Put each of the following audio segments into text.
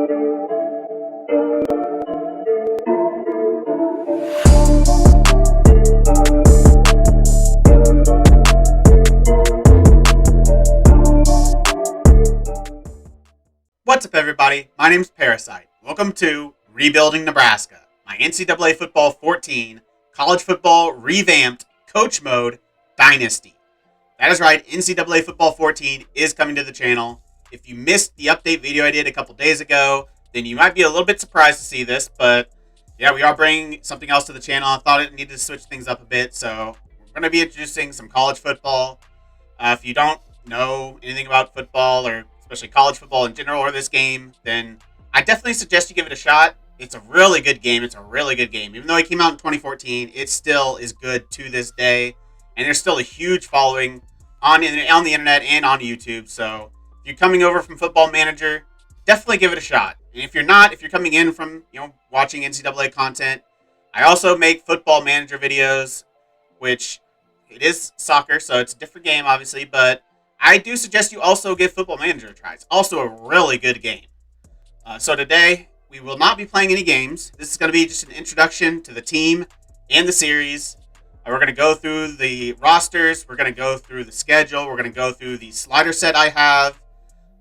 What's up, everybody? My name's Parasite. Welcome to Rebuilding Nebraska, my NCAA Football 14 College Football Revamped Coach Mode Dynasty. That is right, NCAA Football 14 is coming to the channel. If you missed the update video I did a couple days ago, then you might be a little bit surprised to see this, but yeah, we are bringing something else to the channel. I thought it needed to switch things up a bit, so we're going to be introducing some college football. If you don't know anything about football, or especially college football in general, or this game, then I definitely suggest you give it a shot. It's a really good game. Even though it came out in 2014, it still is good to this day. And there's still a huge following on the internet and on YouTube. So if you're coming over from Football Manager, definitely give it a shot. And if you're not, if you're coming in from, watching NCAA content, I also make Football Manager videos, which it is soccer, so it's a different game, obviously, but I do suggest you also give Football Manager a try. It's also a really good game. So today, we will not be playing any games. This is going to be just an introduction to the team and the series. We're going to go through the rosters. We're going to go through the schedule. We're going to go through the slider set I have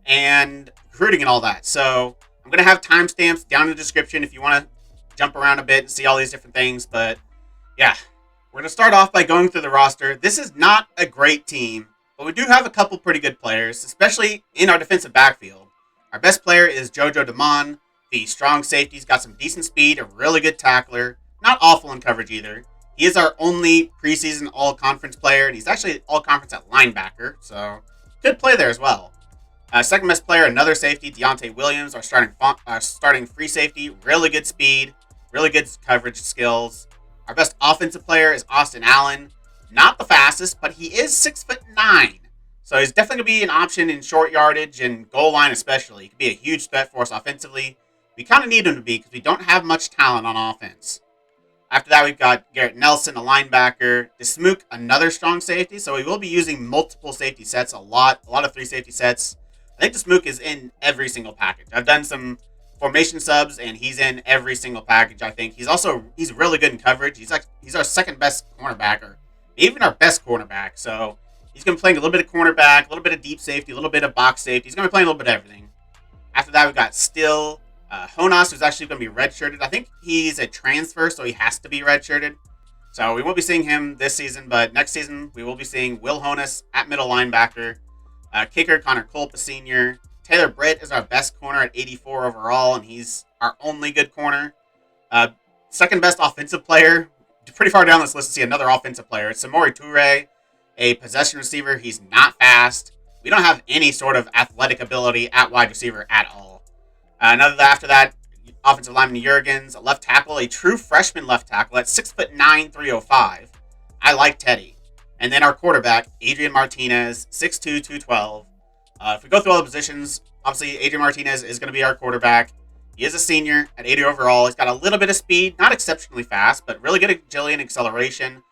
and recruiting and all that. So I'm going to have timestamps down in the description if you want to jump around a bit and see all these different things. But yeah, we're going to start off by going through the roster. This is not a great team, but we do have a couple pretty good players, especially in our defensive backfield. Our best player is JoJo DeMond, the strong safety. He's got some decent speed, a really good tackler, not awful in coverage either. He is our only preseason all-conference player, and he's actually all-conference at linebacker, so good play there as well. Second best player, another safety, Deontay Williams, our starting free safety. Really good speed, really good coverage skills. Our best offensive player is Austin Allen. Not the fastest, but he is 6'9". So he's definitely going to be an option in short yardage and goal line especially. He could be a huge threat for us offensively. We kind of need him to be because we don't have much talent on offense. After that, we've got Garrett Nelson, a linebacker. Dismuke, another strong safety. So we will be using multiple safety sets, a lot of three safety sets. I think Dismuke is in every single package. I've done some formation subs, and he's in every single package, I think. He's really good in coverage. He's our second best cornerback, or even our best cornerback. So he's going to be playing a little bit of cornerback, a little bit of deep safety, a little bit of box safety. He's going to be playing a little bit of everything. After that, we've got Still Honas, who's actually going to be redshirted. I think he's a transfer, so he has to be redshirted. So we won't be seeing him this season, but next season we will be seeing Will Honas at middle linebacker. Kicker, Connor Culp, a senior. Taylor Britt is our best corner at 84 overall, and he's our only good corner. Second best offensive player. Pretty far down this list to see another offensive player. It's Samori Toure, a possession receiver. He's not fast. We don't have any sort of athletic ability at wide receiver at all. After that, offensive lineman Jurgens, a left tackle, a true freshman left tackle at 6'9", 305. I like Teddy. And then our quarterback, Adrian Martinez, 6'2", 212. If we go through all the positions, obviously Adrian Martinez is going to be our quarterback. He is a senior at 80 overall. He's got a little bit of speed, not exceptionally fast, but really good agility and acceleration.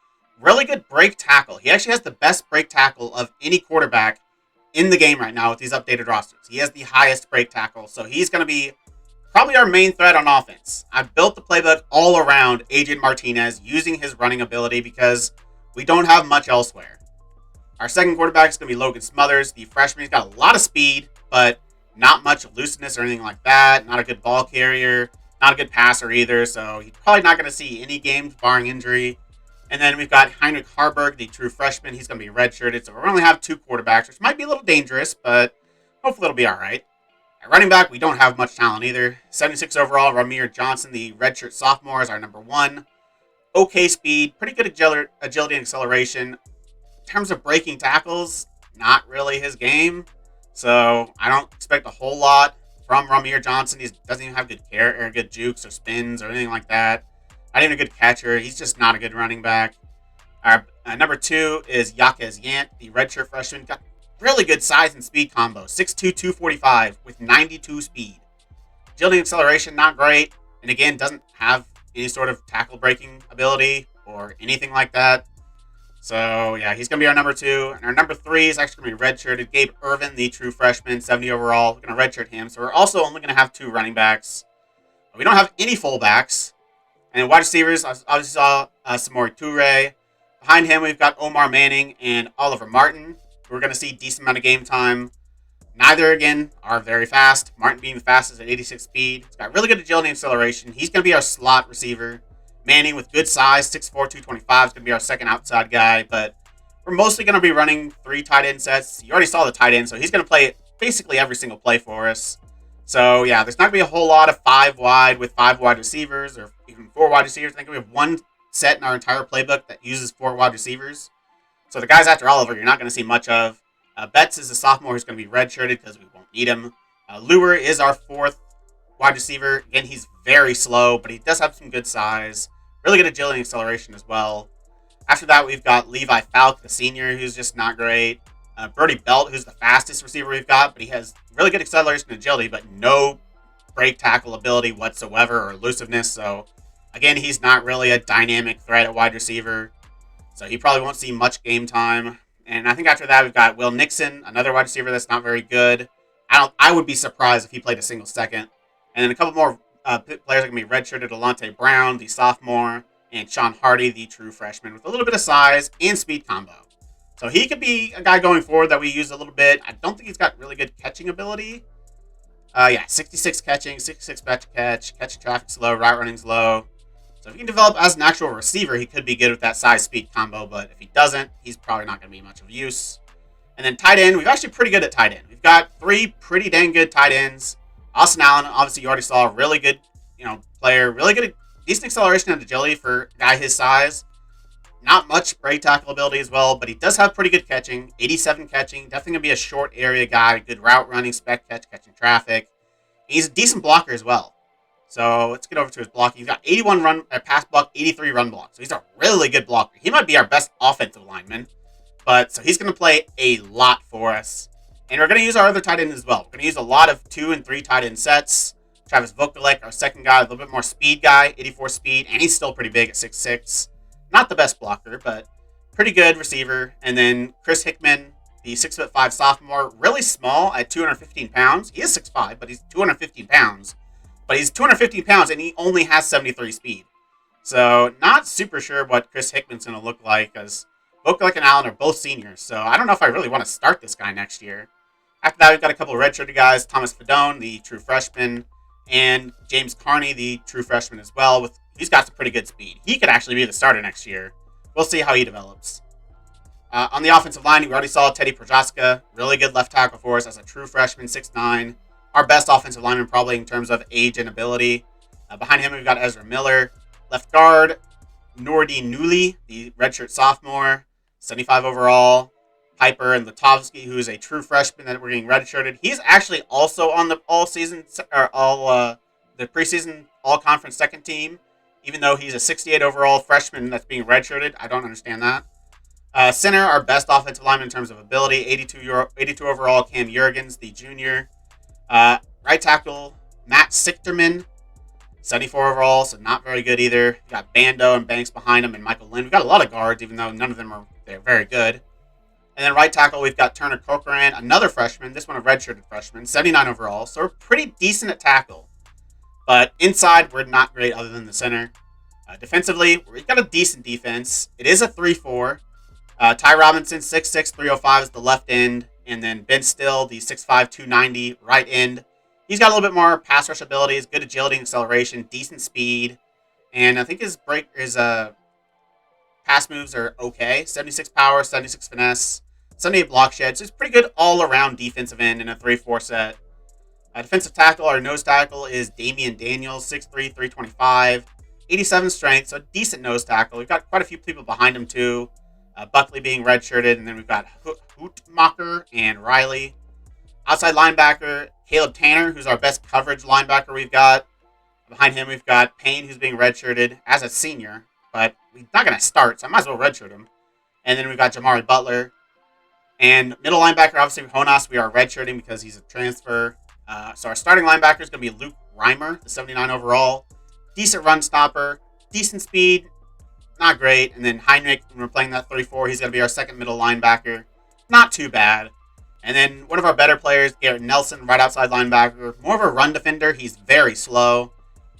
Really good break tackle. He actually has the best break tackle of any quarterback in the game right now with these updated rosters. He has the highest break tackle, so he's going to be probably our main threat on offense. I've built the playbook all around Adrian Martinez using his running ability because we don't have much elsewhere. Our second quarterback is going to be Logan Smothers, the freshman. He's got a lot of speed, but not much looseness or anything like that. Not a good ball carrier, not a good passer either, so he's probably not going to see any games barring injury. And then we've got Heinrich Harburg, the true freshman. He's going to be redshirted, so we only have two quarterbacks, which might be a little dangerous, but hopefully it'll be all right. At running back, we don't have much talent either. 76 overall, Ramir Johnson, the redshirt sophomore, is our number one. Okay speed, pretty good agility and acceleration. In terms of breaking tackles, not really his game. So I don't expect a whole lot from Ramir Johnson. He doesn't even have good jukes or spins or anything like that. Not even a good catcher. He's just not a good running back. Our number two is Yaquez Yant, the redshirt freshman. Got really good size and speed combo. 6'2", 245 with 92 speed. Agility and acceleration, not great. And again, doesn't have any sort of tackle breaking ability or anything like that. So, yeah, he's going to be our number 2. And our number 3 is actually going to be redshirted. Gabe Irvin, the true freshman, 70 overall. We're going to redshirt him. So, we're also only going to have 2 running backs. We don't have any fullbacks. And wide receivers, I obviously saw Samori Toure. Behind him, we've got Omar Manning and Oliver Martin, who are going to see a decent amount of game time. Neither, again, are very fast. Martin being the fastest at 86 speed. He's got really good agility and acceleration. He's going to be our slot receiver. Manning with good size, 6'4", 225, is going to be our second outside guy. But we're mostly going to be running 3 tight end sets. You already saw the tight end, so he's going to play basically every single play for us. So, yeah, there's not going to be a whole lot of 5 wide with 5 wide receivers or even 4 wide receivers. I think we have 1 set in our entire playbook that uses 4 wide receivers. So the guys after Oliver, you're not going to see much of. Betts is a sophomore who's going to be redshirted because we won't need him. Lure is our 4th wide receiver. Again, he's very slow, but he does have some good size. Really good agility and acceleration as well. After that, we've got Levi Falk, the senior, who's just not great. Brody Belt, who's the fastest receiver we've got, but he has really good acceleration and agility, but no break tackle ability whatsoever or elusiveness. So, again, he's not really a dynamic threat at wide receiver. So he probably won't see much game time. And I think after that, we've got Will Nixon, another wide receiver that's not very good. I would be surprised if he played a single second. And then a couple more players are going to be redshirted. Alante Brown, the sophomore, and Sean Hardy, the true freshman, with a little bit of size and speed combo. So he could be a guy going forward that we use a little bit. I don't think he's got really good catching ability. 66 catching, 66 catch traffic slow, route running slow. So if he can develop as an actual receiver, he could be good with that size-speed combo. But if he doesn't, he's probably not going to be much of use. And then tight end, we've actually pretty good at tight end. We've got 3 pretty dang good tight ends. Austin Allen, obviously you already saw, a really good player. Really good, decent acceleration and agility for a guy his size. Not much break tackle ability as well, but he does have pretty good catching. 87 catching. Definitely going to be a short area guy. Good route running, spec catching traffic. And he's a decent blocker as well. So let's get over to his blocking. He's got 81 pass block, 83 run block. So he's a really good blocker. He might be our best offensive lineman. But so he's going to play a lot for us. And we're going to use our other tight end as well. We're going to use a lot of 2 and 3 tight end sets. Travis Vokalek, our second guy, a little bit more speed guy, 84 speed. And he's still pretty big at 6'6". Not the best blocker, but pretty good receiver. And then Chris Hickman, the 6'5" sophomore, really small at 215 pounds. He is 6'5", but he's 215 pounds. But he's 215 pounds, and he only has 73 speed. So, not super sure what Chris Hickman's going to look like, because Vokalek and Allen are both seniors. So, I don't know if I really want to start this guy next year. After that, we've got a couple of redshirted guys. Thomas Fedone, the true freshman, and James Carney, the true freshman as well. He's got some pretty good speed. He could actually be the starter next year. We'll see how he develops. On the offensive line, we already saw Teddy Projaska, really good left tackle for us as a true freshman, 6'9". Our best offensive lineman probably in terms of age and ability. Behind him, we've got Ezra Miller. Left guard, Nordi Newley, the redshirt sophomore, 75 overall. Piper and Latovsky, who is a true freshman that we're getting redshirted. He's actually also on the the preseason all-conference second team, even though he's a 68 overall freshman that's being redshirted. I don't understand that. Center, our best offensive lineman in terms of ability, 82 overall, Cam Jurgens, the junior. Right tackle, Matt Sichterman, 74 overall, so not very good either. We got Bando and Banks behind him, and Michael Lynn. We've got a lot of guards, even though none of them they're very good. And then right tackle, we've got Turner Corcoran, another freshman, this one a redshirted freshman, 79 overall, so we're pretty decent at tackle. But inside, we're not great other than the center. Defensively, we've got a decent defense. It is a 3-4. Ty Robinson, 6'6", 305 is the left end. And then Ben Still, the 6'5", 290 right end. He's got a little bit more pass rush abilities, good agility and acceleration, decent speed. And I think his pass moves are okay. 76 power, 76 finesse, 78 block shed. So it's pretty good all-around defensive end in a 3-4 set. Defensive tackle, our nose tackle is Damian Daniels, 6'3", 325, 87 strength, so a decent nose tackle. We've got quite a few people behind him, too. Buckley being redshirted, and then we've got Hootmacher and Riley. Outside linebacker, Caleb Tanner, who's our best coverage linebacker we've got. Behind him, we've got Payne, who's being redshirted as a senior, but he's not going to start, so I might as well redshirt him. And then we've got Jamari Butler. And middle linebacker, obviously, Honas, we are redshirting because he's a transfer. So our starting linebacker is going to be Luke Reimer, the 79 overall. Decent run stopper, decent speed. not great. And then Heinrich, when we're playing that 3-4, he's going to be our second middle linebacker. Not too bad. And then one of our better players, Garrett Nelson, right outside linebacker. More of a run defender. He's very slow.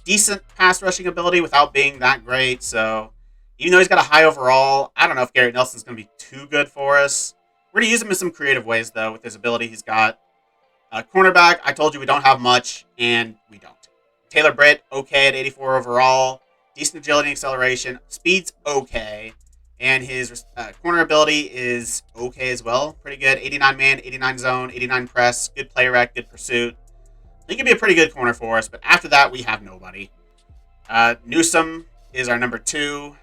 Decent pass rushing ability without being that great. So even though he's got a high overall, I don't know if Garrett Nelson's going to be too good for us. We're going to use him in some creative ways, though, with his ability he's got. Cornerback, I told you we don't have much, and we don't. Taylor Britt, okay at 84 overall. Decent agility and acceleration. Speed's okay. And his corner ability is okay as well. Pretty good. 89 man, 89 zone, 89 press. Good play rec, good pursuit. He could be a pretty good corner for us, but after that, we have nobody. Newsome is our number 2.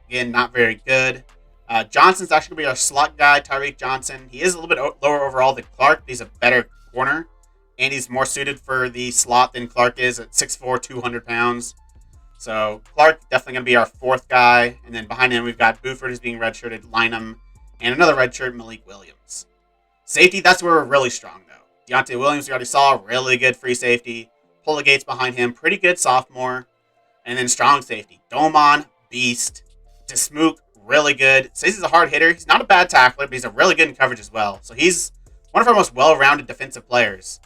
Again, not very good. Johnson's actually going to be our slot guy, Tyreek Johnson. He is a little bit lower overall than Clark, but he's a better corner. And he's more suited for the slot than Clark is at 6'4", 200 pounds. So Clark definitely going to be our 4th guy. And then behind him, we've got Buford who's being redshirted, Lynham, and another redshirt, Malik Williams. Safety, that's where we're really strong, though. Deontay Williams, we already saw, really good free safety. Pull Gates behind him, pretty good sophomore. And then strong safety, Doman, beast. Dismuke, really good. Says he's a hard hitter. He's not a bad tackler, but he's a really good in coverage as well. So he's one of our most well-rounded defensive players.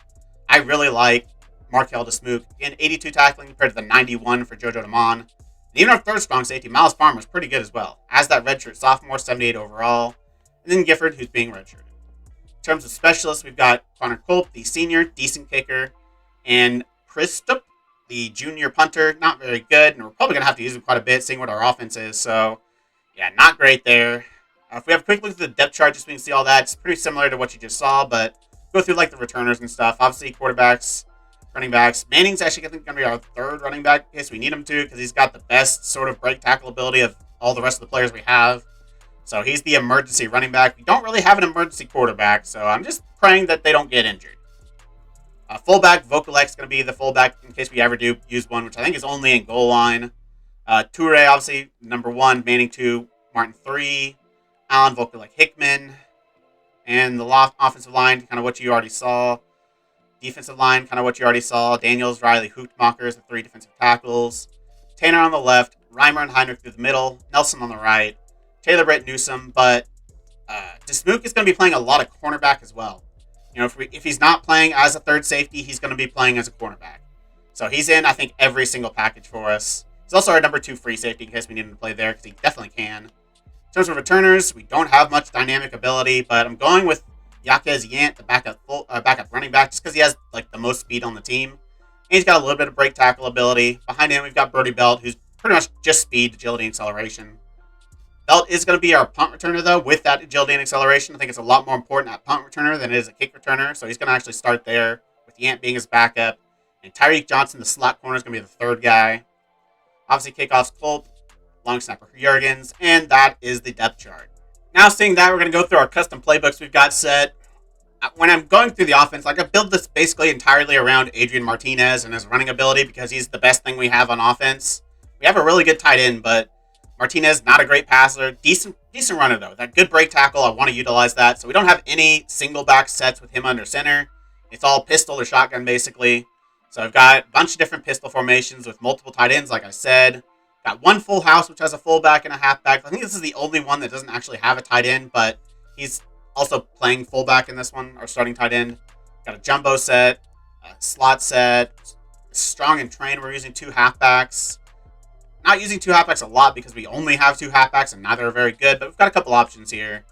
I really like Markel Dismuke. Again, 82 tackling compared to the 91 for Jojo Damon. And even our 3rd strong safety, Miles Farmer, is pretty good as well. As that redshirt sophomore, 78 overall. And then Gifford, who's being redshirted. In terms of specialists, we've got Connor Culp, the senior, decent kicker. And Christop, the junior punter, not very good. And we're probably going to have to use him quite a bit, seeing what our offense is. So, yeah, not great there. If we have a quick look at the depth chart, just so we can see all that, it's pretty similar to what you just saw, but go through like the returners and stuff. Obviously, quarterbacks, running backs. Manning's actually, I think, going to be our 3rd running back in case we need him to, because he's got the best sort of break tackle ability of all the rest of the players we have. So he's the emergency running back. We don't really have an emergency quarterback, so I'm just praying that they don't get injured. Fullback, Vokalek's going to be the fullback in case we ever do use one, which I think is only in goal line. Toure, obviously, number 1. Manning 2. Martin 3. Allen, Vokalek, Hickman. And the offensive line, kind of what you already saw. Defensive line, kind of what you already saw. Daniels, Riley, Hootmacher is the 3 defensive tackles. Tanner on the left. Reimer and Heinrich through the middle. Nelson on the right. Taylor Britt, Newsome. But Dismuke is going to be playing a lot of cornerback as well. You know, if he's not playing as a 3rd safety, he's going to be playing as a cornerback. So he's in, I think, every single package for us. He's also our number 2 free safety in case we need him to play there, because he definitely can. In terms of returners, we don't have much dynamic ability, but I'm going with Yaquez Yant, the backup running back, just because he has like the most speed on the team. And he's got a little bit of break tackle ability. Behind him, we've got Brody Belt, who's pretty much just speed, agility, and acceleration. Belt is going to be our punt returner, though, with that agility and acceleration. I think it's a lot more important at punt returner than it is a kick returner, so he's going to actually start there, with Yant being his backup. And Tyreek Johnson, the slot corner, is going to be the 3rd guy. Obviously, kickoffs, Culp, long snapper, Jurgens, and that is the depth chart. Now, seeing that, we're going to go through our custom playbooks we've got set. When I'm going through the offense, like I build this basically entirely around Adrian Martinez and his running ability because he's the best thing we have on offense. We have a really good tight end, but Martinez, not a great passer. Decent runner, though. That good break tackle, I want to utilize that. So we don't have any single back sets with him under center. It's all pistol or shotgun, basically. So I've got a bunch of different pistol formations with multiple tight ends, like I said. Got one full house, which has a fullback and a halfback. I think this is the only one that doesn't actually have a tight end, but he's also playing fullback in this one, our starting tight end. Got a jumbo set, a slot set, strong and trained. We're using 2 halfbacks. Not using 2 halfbacks a lot because we only have 2 halfbacks and neither are very good, but we've got a couple options here.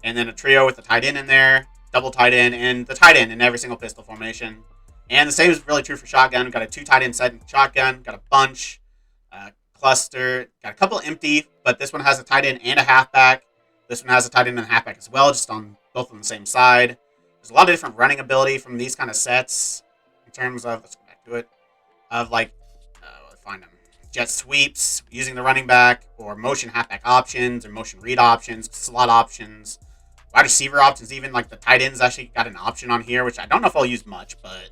And then a trio with the tight end in there, double tight end, and the tight end in every single pistol formation. And the same is really true for shotgun. We've got a 2 tight end set in shotgun, got a bunch, cluster, got a couple empty, but this one has a tight end and a halfback. This one has a tight end and a halfback as well, just on both on the same side. There's a lot of different running ability from these kind of sets in terms of, let's go back to it, of like, find them, jet sweeps, using the running back, or motion halfback options, or motion read options, slot options, wide receiver options, even like the tight ends actually got an option on here, which I don't know if I'll use much, but...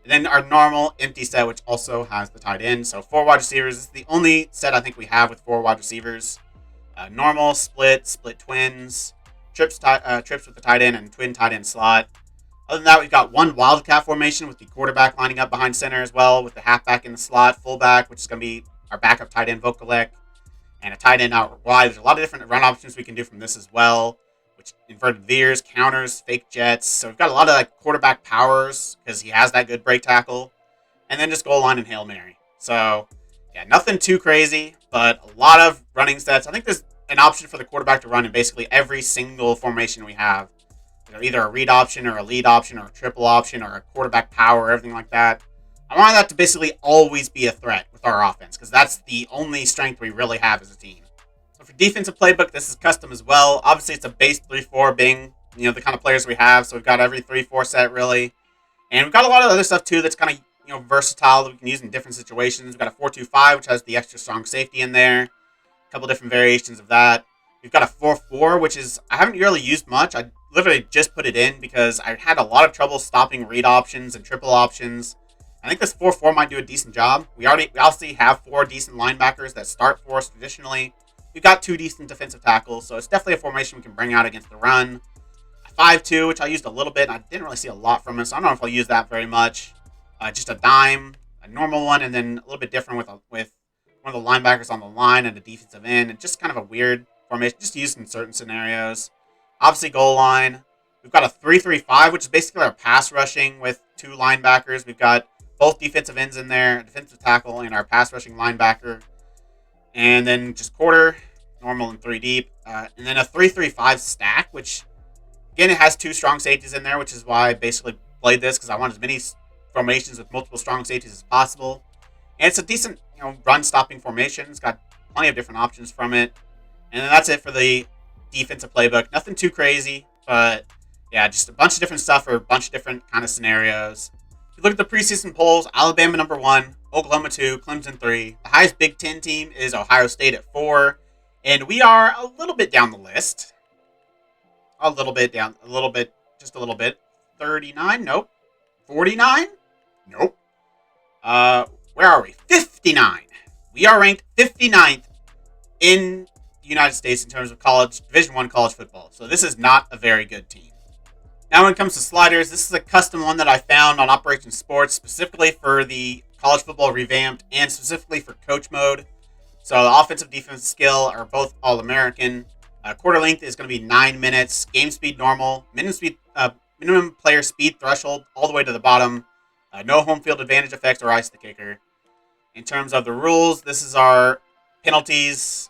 And then our normal empty set, which also has the tight end. So 4 wide receivers. This is the only set I think we have with 4 wide receivers. Normal, split twins, trips with the tight end, and twin tight end slot. Other than that, we've got 1 wildcat formation with the quarterback lining up behind center as well, with the halfback in the slot, fullback, which is going to be our backup tight end, Vokalek. and a tight end out wide. There's a lot of different run options we can do from this as well, which inverted veers, counters, fake jets. So we've got a lot of like quarterback powers because he has that good break tackle, and then just goal line and Hail Mary. So yeah, nothing too crazy, but a lot of running sets. I think there's an option for the quarterback to run in basically every single formation we have. Either a read option or a lead option or a triple option or a quarterback power, everything like that. I want that to basically always be a threat with our offense because that's the only strength we really have as a team. So for defensive playbook, this is custom as well. Obviously, it's a base 3-4 being, the kind of players we have. So we've got every 3-4 set really. And we've got a lot of other stuff too that's kind of, versatile that we can use in different situations. We've got a 4-2-5, which has the extra strong safety in there. A couple different variations of that. We've got a 4-4, which is, I haven't really used much. I literally just put it in because I had a lot of trouble stopping read options and triple options. I think this 4-4 might do a decent job. We obviously have 4 decent linebackers that start for us traditionally. We've got 2 decent defensive tackles, so it's definitely a formation we can bring out against the run. A 5-2, which I used a little bit, and I didn't really see a lot from it, so I don't know if I'll use that very much. Just a dime, a normal one, and then a little bit different with one of the linebackers on the line and a defensive end, and just kind of a weird formation, just used in certain scenarios. Obviously, goal line. We've got a 3-3-5, which is basically our pass rushing with 2 linebackers. We've got both defensive ends in there, a defensive tackle, and our pass rushing linebacker. And then just quarter, normal and 3 deep. And then a 3-3-5 stack, which, again, it has 2 strong safeties in there, which is why I basically played this, because I want as many formations with multiple strong safeties as possible. And it's a decent, run-stopping formation. It's got plenty of different options from it. And then that's it for the defensive playbook. Nothing too crazy, but yeah, just a bunch of different stuff for a bunch of different kind of scenarios. If you look at the preseason polls, Alabama number 1, Oklahoma 2, Clemson 3. The highest Big Ten team is Ohio State at 4. And we are a little bit down the list. Just a little bit. 39? Nope. 49? Nope. Where are we? 59. We are ranked 59th in the United States in terms of Division I college football. So this is not a very good team. Now when it comes to sliders, this is a custom one that I found on Operation Sports specifically for the College Football Revamped and specifically for coach mode. So the offensive defensive skill are both All-American. Quarter length is going to be 9 minutes. Game speed normal. Minimum player speed threshold all the way to the bottom. No home field advantage effects or ice the kicker. In terms of the rules, this is our penalties.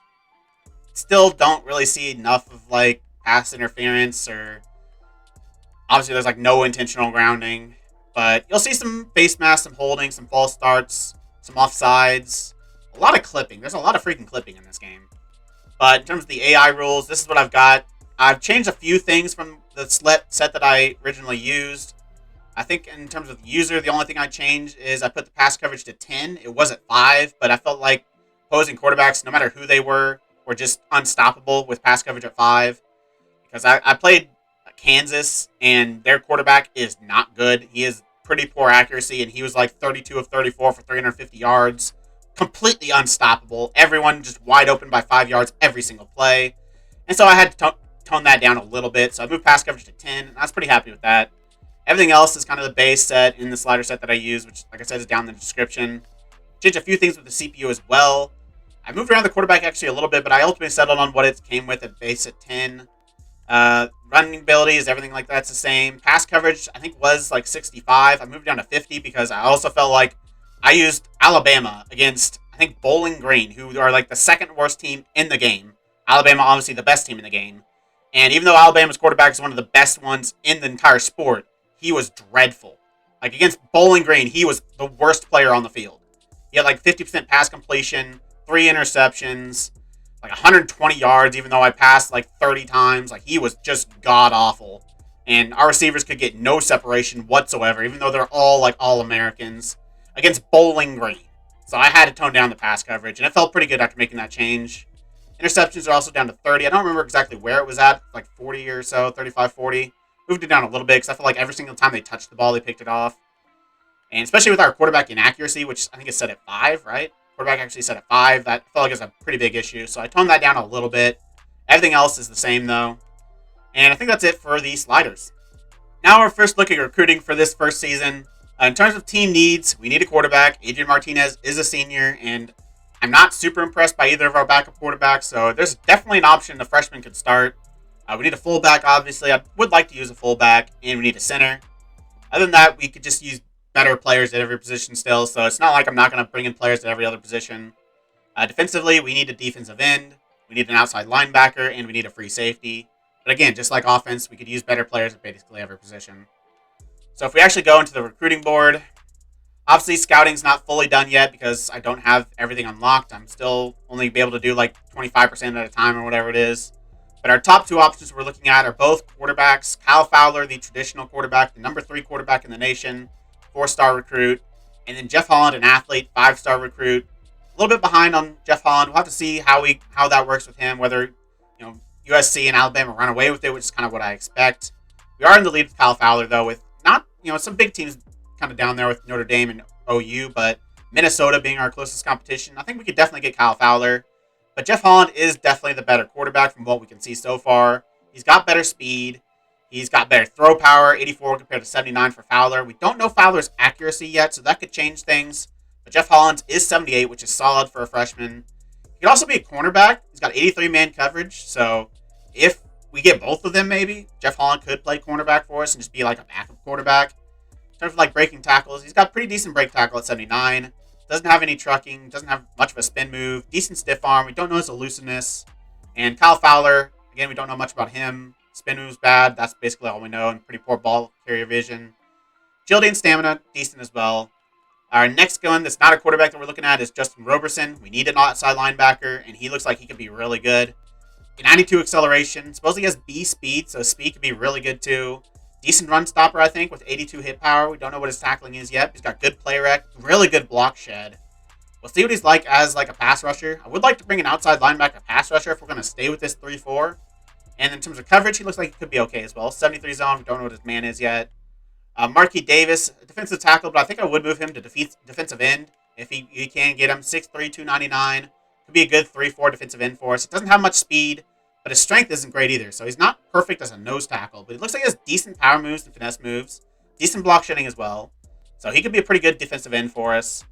Still don't really see enough of like pass interference or obviously there's no intentional grounding, but you'll see some face masks, some holding, some false starts, some offsides, a lot of clipping. There's a lot of freaking clipping in this game. But in terms of the AI rules, this is what I've got. I've changed a few things from the set that I originally used. I think in terms of the user, the only thing I changed is I put the pass coverage to 10. It was at 5, but I felt like opposing quarterbacks, no matter who they were just unstoppable with pass coverage at 5. Because I played Kansas, and their quarterback is not good. He has pretty poor accuracy, and he was 32 of 34 for 350 yards. Completely unstoppable. Everyone just wide open by 5 yards every single play. And so I had to tone that down a little bit. So I moved pass coverage to 10, and I was pretty happy with that. Everything else is kind of the base set in the slider set that I use, which, like I said, is down in the description. Changed a few things with the CPU as well. I moved around the quarterback actually a little bit, but I ultimately settled on what it came with at base at 10. Running abilities, everything like that's the same. Pass coverage, I think, was 65. I moved down to 50 because I also felt like I used Alabama against, I think, Bowling Green, who are the second worst team in the game. Alabama, obviously, the best team in the game. And even though Alabama's quarterback is one of the best ones in the entire sport, he was dreadful. Against Bowling Green, he was the worst player on the field. He had 50% pass completion, 3 interceptions, 120 yards, even though I passed 30 times. He was just god-awful. And our receivers could get no separation whatsoever, even though they're all All-Americans, against Bowling Green. So I had to tone down the pass coverage, and it felt pretty good after making that change. Interceptions are also down to 30. I don't remember exactly where it was at, 40 or so, 35, 40. Moved it down a little bit because I feel like every single time they touched the ball, they picked it off. And especially with our quarterback inaccuracy, which I think is set at 5, right? Quarterback actually set at 5. That I felt like is a pretty big issue. So I toned that down a little bit. Everything else is the same, though. And I think that's it for the sliders. Now our first look at recruiting for this first season. In terms of team needs, we need a quarterback. Adrian Martinez is a senior, and I'm not super impressed by either of our backup quarterbacks, so there's definitely an option the freshman could start. We need a fullback, obviously. I would like to use a fullback, and we need a center. Other than that, we could just use better players at every position still, so it's not like I'm not going to bring in players at every other position. Defensively, we need a defensive end, we need an outside linebacker, and we need a free safety. But again, just like offense, we could use better players at basically every position. So if we actually go into the recruiting board, obviously scouting's not fully done yet because I don't have everything unlocked. I'm still only be able to do like 25% at a time or whatever it is. But our top two options we're looking at are both quarterbacks. Kyle Fowler, the traditional quarterback, the number 3 quarterback in the nation, 4-star recruit. And then Jeff Holland, an athlete, 5-star recruit. A little bit behind on Jeff Holland. We'll have to see how that works with him, whether USC and Alabama run away with it, which is kind of what I expect. We are in the lead with Kyle Fowler, though, with not some big teams kind of down there with Notre Dame and OU, but Minnesota being our closest competition. I think we could definitely get Kyle Fowler. But Jeff Holland is definitely the better quarterback from what we can see so far. He's got better speed. He's got better throw power, 84 compared to 79 for Fowler. We don't know Fowler's accuracy yet, so that could change things. But Jeff Holland is 78, which is solid for a freshman. He could also be a cornerback. He's got 83 man coverage, so if we get both of them maybe, Jeff Holland could play cornerback for us and just be like a backup quarterback. In terms of like breaking tackles, he's got pretty decent break tackle at 79. Doesn't have any trucking, doesn't have much of a spin move, decent stiff arm. We don't know his elusiveness. And Kyle Fowler, again, we don't know much about him. Spin move's bad. That's basically all we know. And pretty poor ball carrier vision. Agility and stamina, decent as well. Our next gun that's not a quarterback that we're looking at is Justin Roberson. We need an outside linebacker, and he looks like he could be really good. 92 acceleration. Supposedly he has B speed, so speed could be really good too. Decent run stopper, I think, with 82 hit power. We don't know what his tackling is yet. He's got good play rec, really good block shed. We'll see what he's like as like a pass rusher. I would like to bring an outside linebacker pass rusher if we're going to stay with this 3-4. And in terms of coverage, he looks like he could be okay as well. 73 zone, we don't know what his man is yet. Marquis Davis, defensive tackle, but I think I would move him to defensive end if he can get him. 6'3", 299. Could be a good 3-4 defensive end for us. He doesn't have much speed, but his strength isn't great either. So he's not perfect as a nose tackle, but he looks like he has decent power moves and finesse moves. Decent block shedding as well. So he could be a pretty good defensive end for us.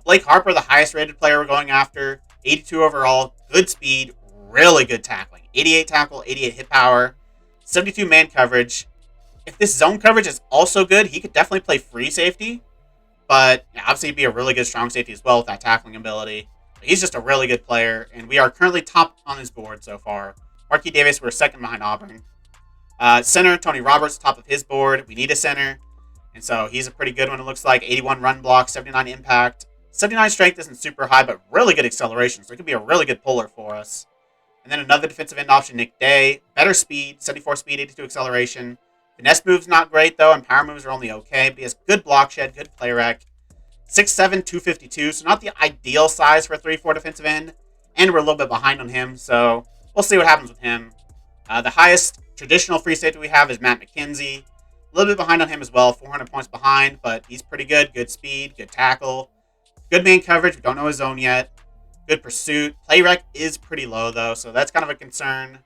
Blake Harper, the highest rated player we're going after. 82 overall, good speed, really good tackling. 88 tackle, 88 hit power, 72 man coverage. If this zone coverage is also good, he could definitely play free safety. But obviously he'd be a really good strong safety as well with that tackling ability. But he's just a really good player, and we are currently top on his board so far. Marquis Davis, we're second behind Auburn. Center, Tony Roberts, top of his board. We need a center. And so he's a pretty good one, it looks like. 81 run block, 79 impact. 79 strength isn't super high, but really good acceleration. So it could be a really good puller for us. And then another defensive end option, Nick Day. Better speed, 74 speed, 82 acceleration. Finesse moves not great, though, and power moves are only okay. But he has good block shed, good play rec. 6'7", 252, so not the ideal size for a 3-4 defensive end. And we're a little bit behind on him, so we'll see what happens with him. The highest traditional free safety we have is Matt McKenzie. A little bit behind on him as well, 400 points behind, but he's pretty good. Good speed, good tackle. Good man coverage, we don't know his zone yet. Good pursuit. Play rec is pretty low, though, so that's kind of a concern.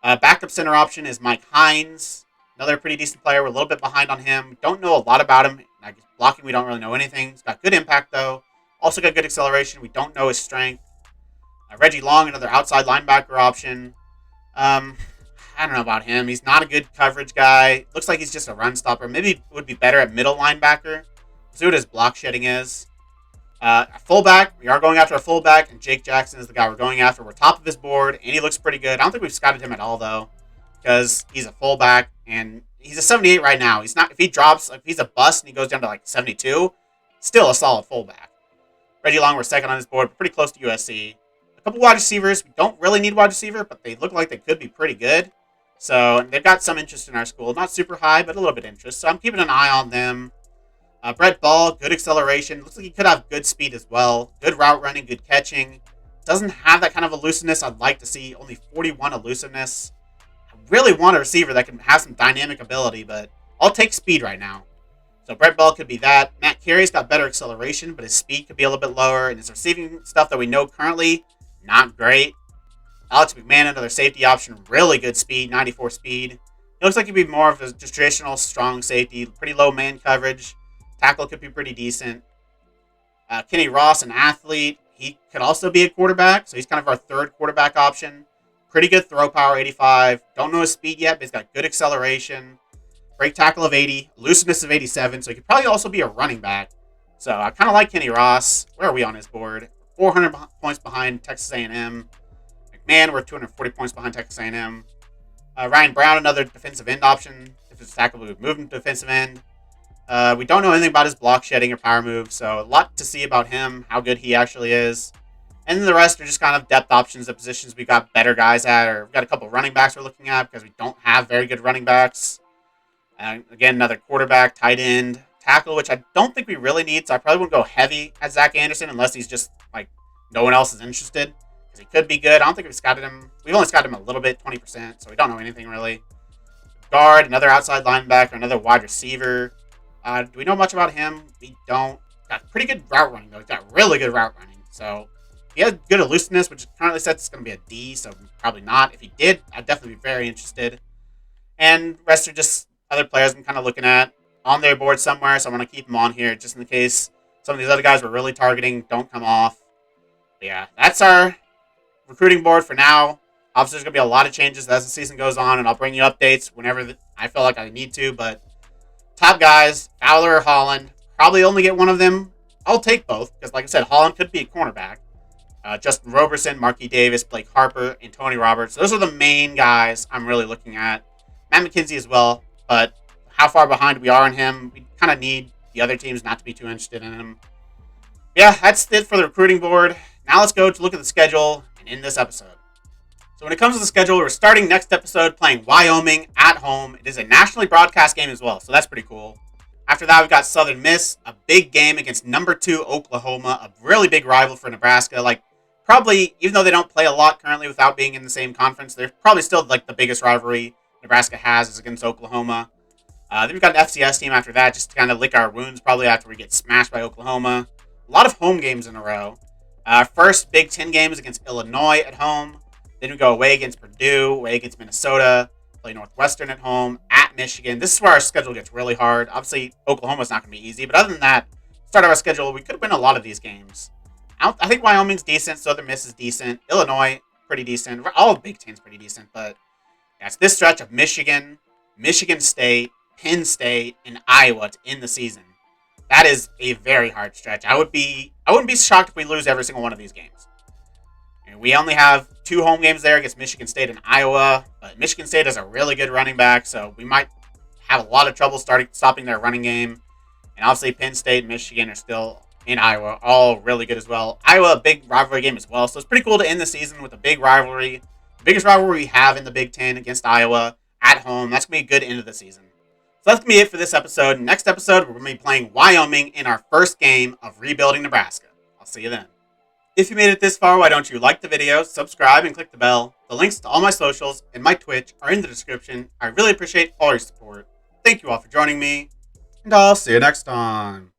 Backup center option is Mike Hines. Another pretty decent player. We're a little bit behind on him. Don't know a lot about him. Like blocking, we don't really know anything. He's got good impact, though. Also got good acceleration. We don't know his strength. Reggie Long, another outside linebacker option. I don't know about him. He's not a good coverage guy. Looks like he's just a run stopper. Maybe would be better at middle linebacker. See what his block shedding is. Fullback, we are going after a fullback, and Jake Jackson is the guy we're going after. We're top of his board, and he looks pretty good. I don't think we've scouted him at all, though, because he's a fullback, and he's a 78 right now. He's not. If he drops, if he's a bust and he goes down to like 72, still a solid fullback. Reggie Long, we're second on his board, pretty close to USC. A couple wide receivers. We don't really need wide receiver, but they look like they could be pretty good. So they've got some interest in our school. Not super high, but a little bit interest. So I'm keeping an eye on them. Brett Ball, good acceleration. Looks like he could have good speed as well. Good route running, good catching. Doesn't have that kind of elusiveness I'd like to see. Only 41 elusiveness. I really want a receiver that can have some dynamic ability, but I'll take speed right now. So Brett Ball could be that. Matt Carey's got better acceleration, but his speed could be a little bit lower. And his receiving stuff that we know currently, not great. Alex McMahon, another safety option. Really good speed, 94 speed. He looks like he'd be more of a traditional strong safety. Pretty low man coverage. Tackle could be pretty decent. Kenny Ross, an athlete. he could also be a quarterback. So he's kind of our third quarterback option. Pretty good throw power, 85. Don't know his speed yet, but he's got good acceleration. Break tackle of 80. Looseness of 87. So he could probably also be a running back. So I kind of like Kenny Ross. Where are we on his board? 400 points behind Texas A&M. McMahon, we're 240 points behind Texas A&M. Ryan Brown, another defensive end option. Defensive tackle, we would move him to defensive end. We don't know anything about his block shedding or power move, so a lot to see about him, how good he actually is. And then the rest are just kind of depth options, the positions we got better guys at, or we've got a couple running backs we're looking at because we don't have very good running backs. Again, another quarterback, tight end, tackle, which I don't think we really need, so I probably wouldn't go heavy at Zach Anderson unless he's just, like, no one else is interested. Because he could be good. I don't think we've scouted him. We've only scouted him a little bit, 20%, so we don't know anything really. Guard, another outside linebacker, another wide receiver. Do we know much about him? We don't. Got pretty good route running, though. He's got really good route running. So, he has good elusiveness, which currently says it's going to be a D, so probably not. If he did, I'd definitely be very interested. And the rest are just other players I'm kind of looking at on their board somewhere, so I'm going to keep them on here just in case some of these other guys we're really targeting don't come off. But yeah, that's our recruiting board for now. Obviously, there's going to be a lot of changes as the season goes on, and I'll bring you updates whenever I feel like I need to. But top guys, Fowler or Holland, probably only get one of them. I'll take both, because like I said, Holland could be a cornerback. Justin Roberson, Marquis Davis, Blake Harper, and Tony Roberts. Those are the main guys I'm really looking at. Matt McKenzie as well, but how far behind we are on him, we kind of need the other teams not to be too interested in him. Yeah, that's it for the recruiting board. Now let's go to look at the schedule and end this episode. So when it comes to the schedule, we're starting next episode playing Wyoming at home. It is a nationally broadcast game as well, so that's pretty cool. After that, we've got Southern Miss, a big game against number 2 Oklahoma, a really big rival for Nebraska. Like, probably, even though they don't play a lot currently without being in the same conference, they're probably still like the biggest rivalry Nebraska has is against Oklahoma. Then we've got an FCS team after that, just to kind of lick our wounds probably after we get smashed by Oklahoma. A lot of home games in a row. First Big Ten game is against Illinois at home. Then we go away against Purdue, away against Minnesota, play Northwestern at home, at Michigan. This is where our schedule gets really hard. Obviously, Oklahoma's not going to be easy, but other than that, start of our schedule, we could win a lot of these games. I think Wyoming's decent, Southern Miss is decent, Illinois, pretty decent. All Big Ten's pretty decent, but yeah, it's this stretch of Michigan, Michigan State, Penn State, and Iowa to end the season. That is a very hard stretch. I wouldn't be shocked if we lose every single one of these games. And we only have 2 home games there against Michigan State and Iowa, but Michigan State is a really good running back, so we might have a lot of trouble stopping their running game. And obviously Penn State and Michigan are still in Iowa, all really good as well. Iowa, a big rivalry game as well, so it's pretty cool to end the season with a big rivalry. The biggest rivalry we have in the Big Ten against Iowa at home. That's going to be a good end of the season. So that's going to be it for this episode. Next episode, we're going to be playing Wyoming in our first game of rebuilding Nebraska. I'll see you then. If you made it this far, why don't you like the video, subscribe, and click the bell. The links to all my socials and my Twitch are in the description. I really appreciate all your support. Thank you all for joining me, and I'll see you next time.